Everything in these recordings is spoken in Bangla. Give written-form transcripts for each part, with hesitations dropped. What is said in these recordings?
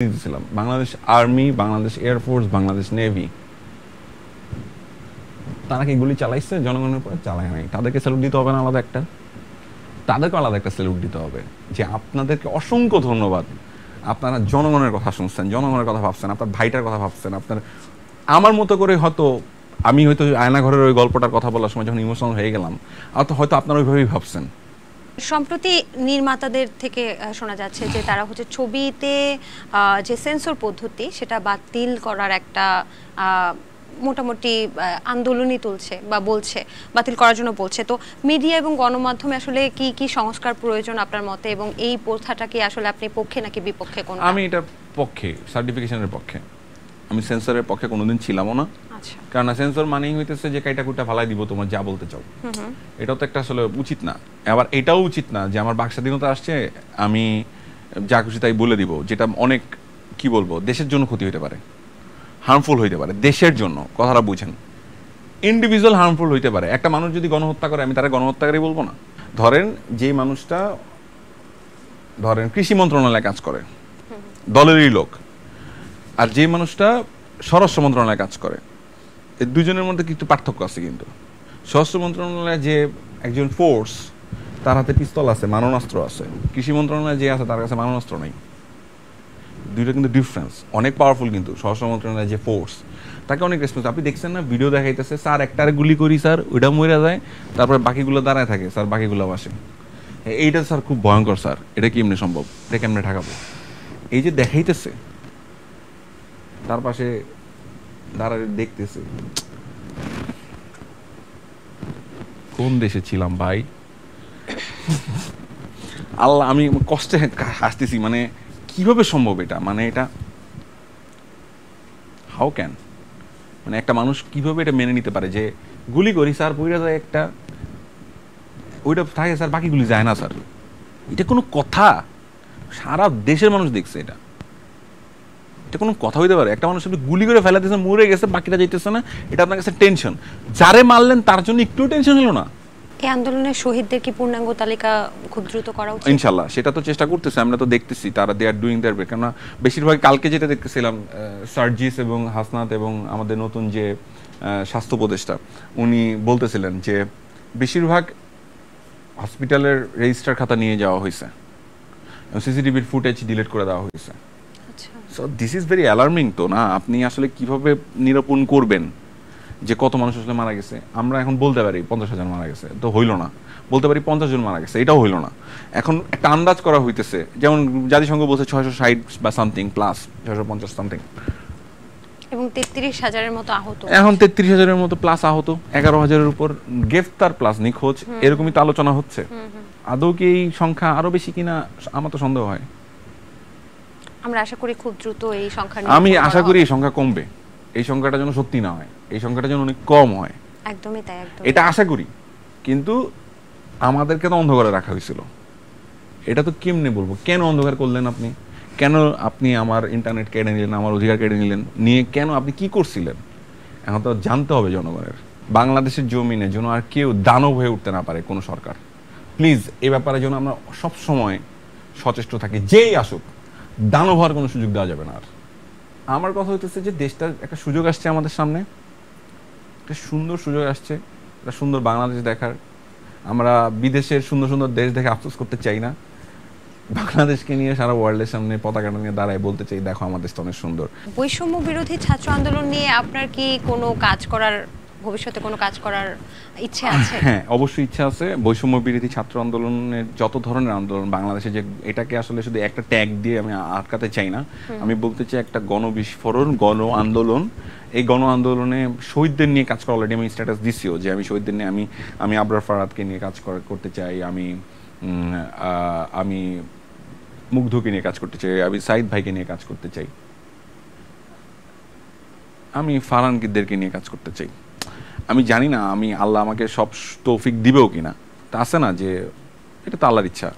দিয়েছিলাম Bangladesh army, Bangladesh air force, Bangladesh navy, তারা কি গুলি চালাইছে জনগণের উপর? চালায় নাই। তাদেরকে স্যালুট দিতে হবে না আলাদা একটা? তাদেরকে আলাদা একটা স্যালুট দিতে হবে যে আপনাদেরকে অসংখ্য ধন্যবাদ, আপনারা জনগণের কথা শুনছেন, জনগণের কথা ভাবছেন, আপনার ভাইটার কথা ভাবছেন। আপনার আমার মতো করে হয়তো আমি হয়তো আয়নাঘরের ওই গল্পটার কথা বলার সময় যখন ইমোশনাল হয়ে গেলাম, আর তো হয়তো আপনারা ওইভাবেই ভাবছেন। সম্প্রতি নির্মাতাদের থেকে শোনা যাচ্ছে যে তারা হচ্ছে ছবিতে যে সেন্সর পদ্ধতি সেটা বাতিল করার একটা মোটামুটি আন্দোলনই তুলছে বা বলছে বাতিল করার জন্য বলছে। তো মিডিয়া এবং গণমাধ্যমে আসলে কি কি সংস্কার প্রয়োজন আপনার মতে, এবং এই প্রথাটা কি আসলে আপনি পক্ষে নাকি বিপক্ষে? কোন? আমি এটার পক্ষে, সার্টিফিকেশনের পক্ষে। আমি সেন্সরের পক্ষে কোনোদিন ছিলামও না। আচ্ছা, কারণ সেন্সর মানেই হইতেছে যে কাইটা কুইটা ফালাই দিব তোমার যা বলতে চাও। এটাও তো একটা আসলে উচিত না। আবার এটাও উচিত না যে আমার বাক স্বাধীনতা আসছে আমি যা খুশি তাই বলে দিব, যেটা অনেক কি বলবো দেশের জন্য ক্ষতি হইতে পারে, হার্মফুল হইতে পারে দেশের জন্য। কথাটা বুঝেন, ইন্ডিভিজুয়াল হার্মফুল হইতে পারে। একটা মানুষ যদি গণহত্যা করে আমি তারা গণহত্যাকারী বলবো না। ধরেন যে মানুষটা ধরেন কৃষি মন্ত্রণালয়ে কাজ করে, দলেরই লোক, আর যে মানুষটা স্বরাষ্ট্র মন্ত্রণালয়ে কাজ করে, এই দুজনের মধ্যে কিছু পার্থক্য আছে। কিন্তু স্বরাষ্ট্র মন্ত্রণালয়ে যে একজন ফোর্স, তার হাতে পিস্তল আছে, মারণাস্ত্র আছে। কৃষি মন্ত্রণালয়ে যে আছে তার কাছে মারণাস্ত্র নেই। দুইটা কিন্তু ডিফারেন্স, অনেক পাওয়ারফুল। কিন্তু স্বরাষ্ট্র মন্ত্রণালয়ের যে ফোর্স, তাকে অনেক রেসপন্স। আপনি দেখছেন না ভিডিও দেখাইতেছে, স্যার একটারে গুলি করি স্যার, ওইটা মরে যায়, তারপরে বাকিগুলো দাঁড়ায় থাকে, স্যার বাকিগুলো আসে। এইটা স্যার খুব ভয়ঙ্কর স্যার, এটা কেমনে সম্ভব, এটা কেমনে ঠেকাবো? এই যে দেখাইতেছে, তার পাশে দাঁড়ায় দেখতেছে। কোন দেশে ছিলাম ভাই? আল্লাহ, আমি কষ্টে হাসতেছি। মানে কিভাবে সম্ভব এটা? মানে এটা হাউ ক্যান, মানে একটা মানুষ কিভাবে এটা মেনে নিতে পারে যে গুলি করি স্যার পইরা যায় একটা, ওইটা থাকে স্যার বাকিগুলি যায় না স্যার? এটা কোনো কথা? সারা দেশের মানুষ দেখছে এটা, এটা কোনো কথা হইতে পারে? একটা মানুষ আপনি গুলি করে ফেলাতেছেন, মরে গেছে, বাকিটা যাইতেছে না, এটা আপনার কাছে টেনশন। যারে মারলেন তার জন্য একটু টেনশন হলো না? এই আন্দোলনের শহীদদের কি পূর্ণাঙ্গ তালিকা খুব দ্রুত করা উচিত? ইনশাল্লাহ সেটা তো চেষ্টা করতেছে, আমরা তো দেখতেছি তারা দে আর ডুইং দেয়ার বেস্ট। কেননা বেশিরভাগ কালকে যেটা দেখতেছিলাম, সার্জিস এবং হাসনাত এবং আমাদের নতুন যে স্বাস্থ্য উপদেষ্টা, উনি বলতেছিলেন যে বেশিরভাগ হসপিটালের রেজিস্টার খাতা নিয়ে যাওয়া হয়েছে, সিসিটিভির ফুটেজ ডিলিট করে দেওয়া হয়েছে। So this is very alarming. তো না, আপনি আসলে কিভাবে নিরূপণ করবেন যে কত মানুষ আসলে মারা গেছে? আমরা এখন বলতে পারি 50,000 মারা গেছে, তো হইল না। বলতে পারি 50 জন মারা গেছে, এটাও হইল না। এখন একটা আন্দাজ করা হইতেছে, যেমন জাতিসংঘ বলছে 660 বা সামথিং প্লাস, 650 সামথিং, এবং 33,000-এর মতো আহত। এখন 33,000-এর মতো প্লাস আহত, 11,000-এর উপর গ্রেফতার প্লাস নিখোঁজ, এরকমই তো আলোচনা হচ্ছে। আদৌ কি এই সংখ্যা আরো বেশি কিনা আমার তো সন্দেহ হয়। আমরা আশা করি খুব দ্রুত এই সংখ্যা, আমি আশা করি এই সংখ্যা কমবে, এই সংখ্যাটা যেন সত্যি না হয়, এই সংখ্যাটা যেন অনেক কম হয়। একদমই তাই, একদম এটা আশা করি। কিন্তু আমাদেরকে তো অন্ধকারে রাখা হয়েছিল, এটা তো কেমনে বলবো? কেন অন্ধকার করলেন আপনি? কেন আপনি আমার ইন্টারনেট কেড়ে নিলেন, আমার অধিকার কেড়ে নিলেন? নিয়ে কেন আপনি কি করছিলেন? এখন তো জানতে হবে জনগণের। বাংলাদেশের জমিনে যেন আর কেউ দানব হয়ে উঠতে না পারে কোনো সরকার। প্লিজ এই ব্যাপারে যেন আমরা সব সময় সচেষ্ট থাকি, যেই আসুক দানব হওয়ার কোনো সুযোগ দেওয়া যাবে না। আর আমার কথা হইতেছে যে দেশটার একটা সুযোগ আসছে আমাদের সামনে, একটা সুন্দর সুযোগ আসছে, একটা সুন্দর বাংলাদেশ দেখার। আমরা বিদেশের সুন্দর সুন্দর দেশ দেখে আফসোস করতে চাই না, বাংলাদেশকে নিয়ে সারা ওয়ার্ল্ডের সামনে পতাকাটা নিয়ে দাঁড়ায় বলতে চাই, দেখো আমাদের দেশটা অনেক সুন্দর। বৈষম্য বিরোধী ছাত্র আন্দোলন নিয়ে আপনার কি কোনো কাজ করার, ভবিষ্যতে কোনো কাজ করার ইচ্ছে আছে? হ্যাঁ, অবশ্যই ইচ্ছা আছে। বৈষম্য বিরোধী ছাত্র আন্দোলনের যত ধরনের আন্দোলন বাংলাদেশে, যে এটাকে আসলে শুধু একটা ট্যাগ দিয়ে আমি আটকাতে চাই না। আমি বলতে চাই একটা গণবিস্ফোরণ, গণ আন্দোলন। এই গণ আন্দোলনে শহীদদের নিয়ে কাজ করা, অলরেডি আমি স্ট্যাটাস দিছিও যে আমি শহীদদের নিয়ে আমি আবরার ফারাদকে নিয়ে কাজ করতে চাই, আমি মুগ্ধকে নিয়ে কাজ করতে চাই, আমি সাইদ ভাইকে নিয়ে কাজ করতে চাই, আমি ফারহানদেরকে নিয়ে কাজ করতে চাই। আমি জানি না আমি আল্লাহ আমাকে সব তৌফিক দিবেও কিনা, তা আছে না যে এটা তো আল্লাহর ইচ্ছা,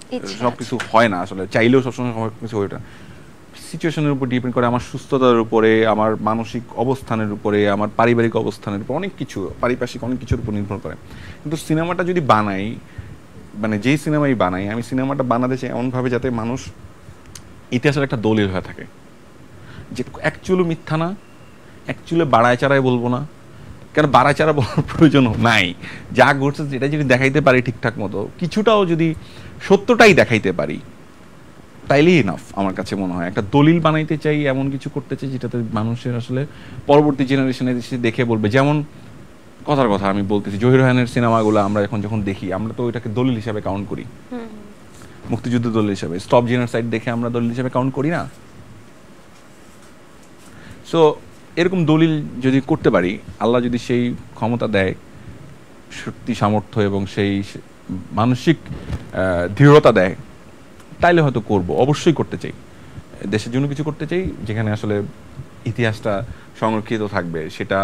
সবকিছু হয় না আসলে, চাইলেও সবসময় কিছু হয় না। সিচুয়েশনের উপর ডিপেন্ড করে, আমার সুস্থতার উপরে, আমার মানসিক অবস্থানের উপরে, আমার পারিবারিক অবস্থানের উপর, অনেক কিছু পারিপার্শ্বিক অনেক কিছুর উপর নির্ভর করে। কিন্তু সিনেমাটা যদি বানাই, মানে যেই সিনেমাই বানাই, আমি সিনেমাটা বানাতে চাই এমনভাবে যাতে মানুষ ইতিহাসের একটা দলিল হয়ে থাকে। যে অ্যাকচুয়ালি মিথ্যা না, অ্যাকচুয়ালি বাড়ায় চারায় বলবো না, কেন বাড়ায় চারা বলার প্রয়োজন নাই। যা ঘটছে যেটা যদি দেখাইতে পারি ঠিকঠাক মতো, কিছুটাও যদি সত্যটাই দেখাইতে পারি, তাইলেই ইনাফ আমার কাছে মনে হয়। একটা দলিল বানাইতে চাই, এমন কিছু করতে চাই যেটাতে মানুষের আসলে পরবর্তী জেনারেশনে দেখে বলবে। যেমন কথার কথা আমি বলতেছি, জহির রায়হানের সিনেমাগুলো আমরা যখন দেখি, আমরা তো ওইটাকে দলিল হিসাবে কাউন্ট করি, মুক্তিযুদ্ধ দলিল হিসাবে। স্টপ জেনোসাইড দেখে আমরা দলিল হিসাবে কাউন্ট করি না। সো এরকম দলিল যদি করতে পারি, আল্লাহ যদি সেই ক্ষমতা দেয়, শক্তি সামর্থ্য এবং সেই মানসিক দৃঢ়তা দেয়, তাইলে হয়তো করব। অবশ্যই করতে চাই, দেশের জন্য কিছু করতে চাই যেখানে আসলে ইতিহাসটা সংরক্ষিত থাকবে। সেটা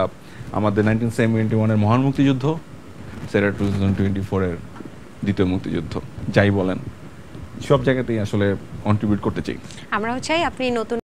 আমাদের 1971-এর মহান মুক্তিযুদ্ধ, সেটা 2024-এর দ্বিতীয় মুক্তিযুদ্ধ, যাই বলেন, সব জায়গাতেই আসলে কন্ট্রিবিউট করতে চাই। আমরাও চাই আপনি নতুন